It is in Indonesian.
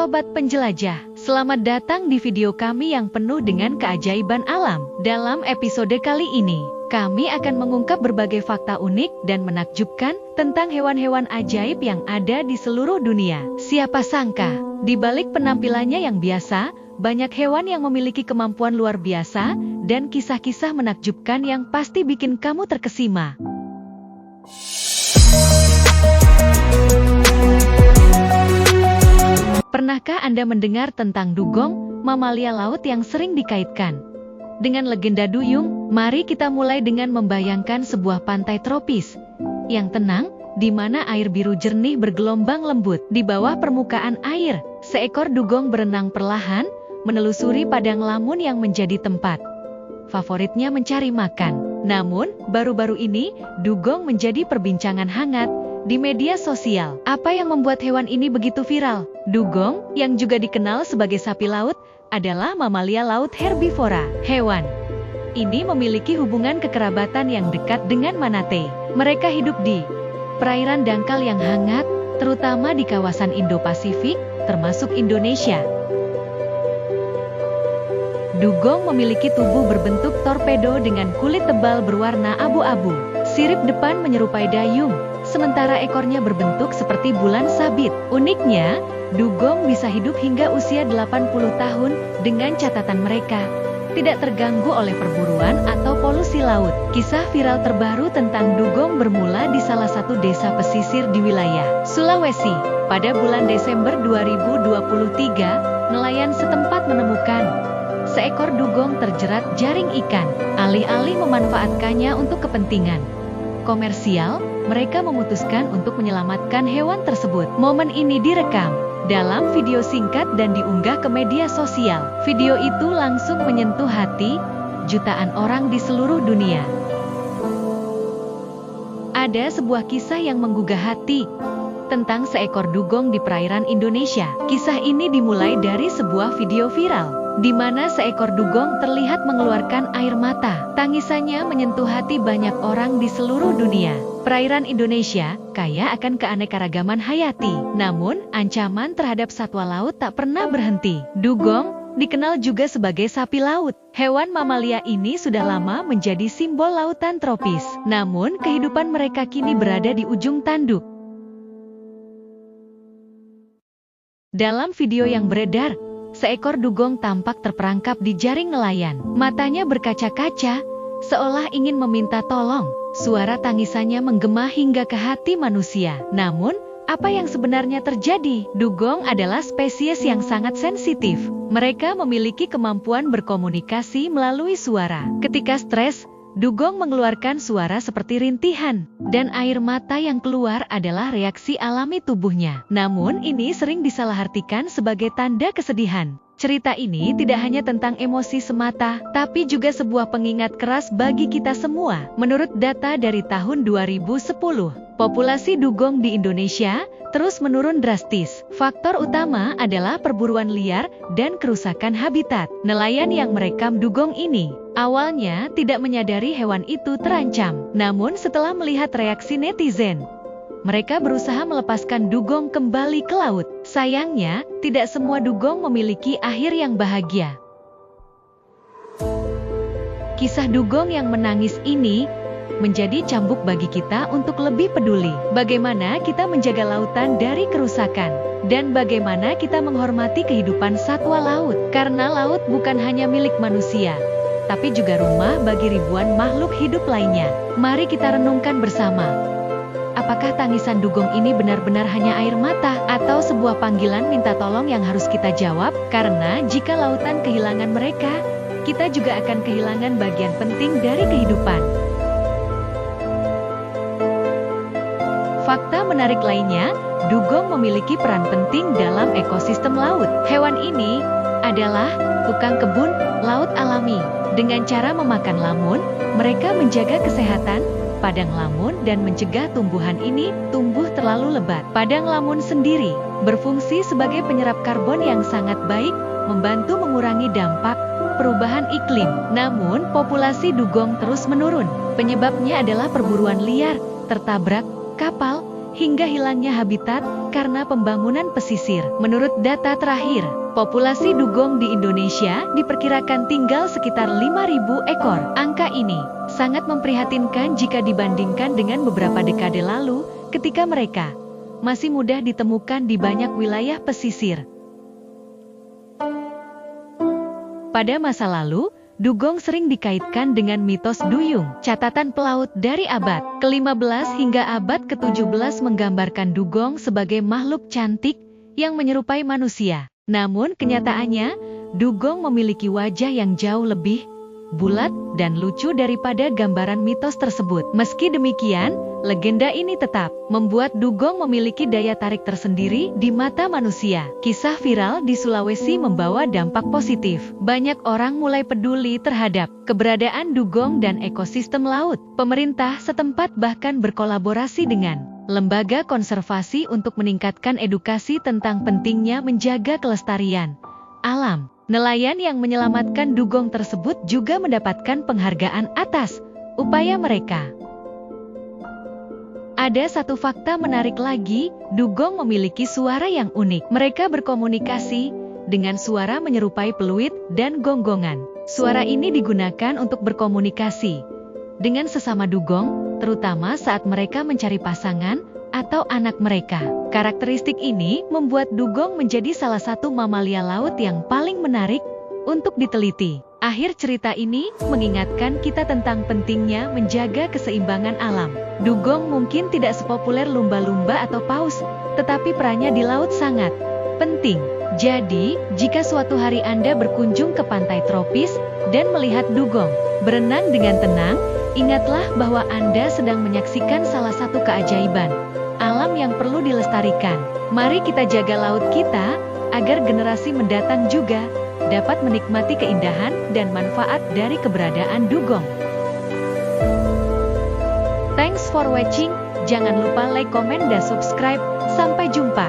Sobat Penjelajah, selamat datang di video kami yang penuh dengan keajaiban alam. Dalam episode kali ini, kami akan mengungkap berbagai fakta unik dan menakjubkan tentang hewan-hewan ajaib yang ada di seluruh dunia. Siapa sangka, di balik penampilannya yang biasa, banyak hewan yang memiliki kemampuan luar biasa dan kisah-kisah menakjubkan yang pasti bikin kamu terkesima. Pernahkah Anda mendengar tentang dugong, mamalia laut yang sering dikaitkan dengan legenda duyung? Mari kita mulai dengan membayangkan sebuah pantai tropis yang tenang, di mana air biru jernih bergelombang lembut. Di bawah permukaan air, seekor dugong berenang perlahan, menelusuri padang lamun yang menjadi tempat favoritnya mencari makan. Namun, baru-baru ini, dugong menjadi perbincangan hangat di media sosial. Apa yang membuat hewan ini begitu viral? Dugong, yang juga dikenal sebagai sapi laut, adalah mamalia laut herbivora. Hewan ini memiliki hubungan kekerabatan yang dekat dengan manatee. Mereka hidup di perairan dangkal yang hangat, terutama di kawasan Indo-Pasifik, termasuk Indonesia. Dugong memiliki tubuh berbentuk torpedo dengan kulit tebal berwarna abu-abu. Sirip depan menyerupai dayung, sementara ekornya berbentuk seperti bulan sabit. Uniknya, dugong bisa hidup hingga usia 80 tahun dengan catatan mereka tidak terganggu oleh perburuan atau polusi laut. Kisah viral terbaru tentang dugong bermula di salah satu desa pesisir di wilayah Sulawesi. Pada bulan Desember 2023, nelayan setempat menemukan seekor dugong terjerat jaring ikan. Alih-alih memanfaatkannya untuk kepentingan komersial, mereka memutuskan untuk menyelamatkan hewan tersebut. Momen ini direkam dalam video singkat dan diunggah ke media sosial. Video itu langsung menyentuh hati jutaan orang di seluruh dunia. Ada sebuah kisah yang menggugah hati tentang seekor dugong di perairan Indonesia. Kisah ini dimulai dari sebuah video viral di mana seekor dugong terlihat mengeluarkan air mata. Tangisannya menyentuh hati banyak orang di seluruh dunia. Perairan Indonesia kaya akan keanekaragaman hayati, namun ancaman terhadap satwa laut tak pernah berhenti. Dugong dikenal juga sebagai sapi laut. Hewan mamalia ini sudah lama menjadi simbol lautan tropis, namun kehidupan mereka kini berada di ujung tanduk. Dalam video yang beredar, seekor dugong tampak terperangkap di jaring nelayan. Matanya berkaca-kaca, seolah ingin meminta tolong. Suara tangisannya menggema hingga ke hati manusia. Namun, apa yang sebenarnya terjadi? Dugong adalah spesies yang sangat sensitif. Mereka memiliki kemampuan berkomunikasi melalui suara. Ketika stres, dugong mengeluarkan suara seperti rintihan, dan air mata yang keluar adalah reaksi alami tubuhnya. Namun, ini sering disalahartikan sebagai tanda kesedihan. Cerita ini tidak hanya tentang emosi semata, tapi juga sebuah pengingat keras bagi kita semua. Menurut data dari tahun 2010, populasi dugong di Indonesia terus menurun drastis. Faktor utama adalah perburuan liar dan kerusakan habitat. Nelayan yang merekam dugong ini awalnya tidak menyadari hewan itu terancam. Namun setelah melihat reaksi netizen, mereka berusaha melepaskan dugong kembali ke laut. Sayangnya, tidak semua dugong memiliki akhir yang bahagia. Kisah dugong yang menangis ini menjadi cambuk bagi kita untuk lebih peduli. Bagaimana kita menjaga lautan dari kerusakan, dan bagaimana kita menghormati kehidupan satwa laut. Karena laut bukan hanya milik manusia, tapi juga rumah bagi ribuan makhluk hidup lainnya. Mari kita renungkan bersama. Apakah tangisan dugong ini benar-benar hanya air mata, atau sebuah panggilan minta tolong yang harus kita jawab? Karena jika lautan kehilangan mereka, kita juga akan kehilangan bagian penting dari kehidupan. Fakta menarik lainnya, dugong memiliki peran penting dalam ekosistem laut. Hewan ini adalah tukang kebun laut alami. Dengan cara memakan lamun, mereka menjaga kesehatan padang lamun dan mencegah tumbuhan ini tumbuh terlalu lebat. Padang lamun sendiri berfungsi sebagai penyerap karbon yang sangat baik, membantu mengurangi dampak perubahan iklim. Namun, populasi dugong terus menurun. Penyebabnya adalah perburuan liar, tertabrak kapal, hingga hilangnya habitat karena pembangunan pesisir. Menurut data terakhir, populasi dugong di Indonesia diperkirakan tinggal sekitar 5.000 ekor. Angka ini sangat memprihatinkan jika dibandingkan dengan beberapa dekade lalu ketika mereka masih mudah ditemukan di banyak wilayah pesisir. Pada masa lalu, dugong sering dikaitkan dengan mitos duyung. Catatan pelaut dari abad ke-15 hingga abad ke-17 menggambarkan dugong sebagai makhluk cantik yang menyerupai manusia. Namun kenyataannya, dugong memiliki wajah yang jauh lebih bulat dan lucu daripada gambaran mitos tersebut. Meski demikian, legenda ini tetap membuat dugong memiliki daya tarik tersendiri di mata manusia. Kisah viral di Sulawesi membawa dampak positif. Banyak orang mulai peduli terhadap keberadaan dugong dan ekosistem laut. Pemerintah setempat bahkan berkolaborasi dengan lembaga konservasi untuk meningkatkan edukasi tentang pentingnya menjaga kelestarian alam. Nelayan yang menyelamatkan dugong tersebut juga mendapatkan penghargaan atas upaya mereka. Ada satu fakta menarik lagi, dugong memiliki suara yang unik. Mereka berkomunikasi dengan suara menyerupai peluit dan gonggongan. Suara ini digunakan untuk berkomunikasi dengan sesama dugong, terutama saat mereka mencari pasangan atau anak mereka. Karakteristik ini membuat dugong menjadi salah satu mamalia laut yang paling menarik untuk diteliti. Akhir cerita ini mengingatkan kita tentang pentingnya menjaga keseimbangan alam. Dugong mungkin tidak sepopuler lumba-lumba atau paus, tetapi perannya di laut sangat penting. Jadi, jika suatu hari Anda berkunjung ke pantai tropis dan melihat dugong berenang dengan tenang, ingatlah bahwa Anda sedang menyaksikan salah satu keajaiban alam yang perlu dilestarikan. Mari kita jaga laut kita, agar generasi mendatang juga dapat menikmati keindahan dan manfaat dari keberadaan dugong. Thanks for watching, jangan lupa like, comment, dan subscribe. Sampai jumpa.